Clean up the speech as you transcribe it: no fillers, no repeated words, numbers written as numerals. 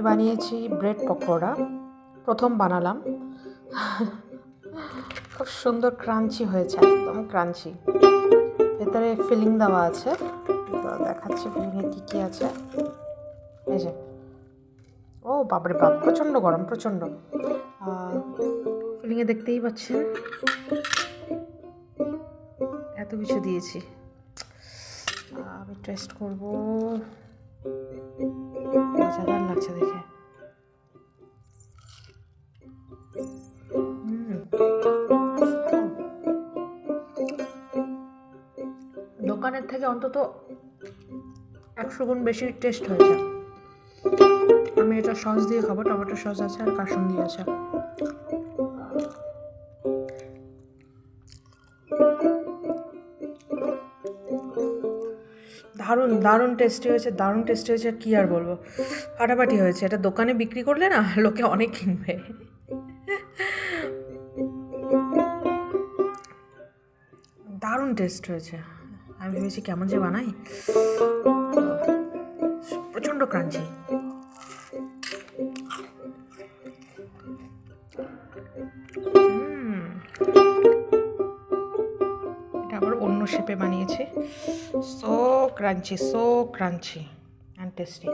বানিয়েছি ব্রেড পকোড়া, প্রথম বানালাম। খুব সুন্দর ক্রাঞ্চি হয়েছে, একদম ক্রাঞ্চি। ভেতরে ফিলিং দেওয়া আছে, তো দেখাচ্ছি ফিলিংয়ে কী কী আছে। এই যে, ও বাপরে বাপ, প্রচণ্ড গরম, প্রচণ্ড। ফিলিংয়ে দেখতেই পাচ্ছেন এত কিছু দিয়েছি। আমি টেস্ট করবো, মজাদার লাগছে দেখে। দোকানের থেকে অন্তত 100 গুণ বেশি টেস্ট হয়েছে। আমি এটা সস দিয়ে খাবো, টমেটো সস আছে আর কাসুন্দি আছে। দারুণ দারুণ টেস্টি হয়েছে, দারুণ টেস্টি হয়েছে, কী আর বলবো, ফাটাফাটি হয়েছে। এটা দোকানে বিক্রি করলে না লোকে অনেক কিনবে। দারুণ টেস্ট হয়েছে। আমি ভেবেছি কেমন যে বানাই, প্রচণ্ড ক্রাঞ্চি। এটা আবার অন্য শেপে বানিয়েছি। So crunchy and tasty.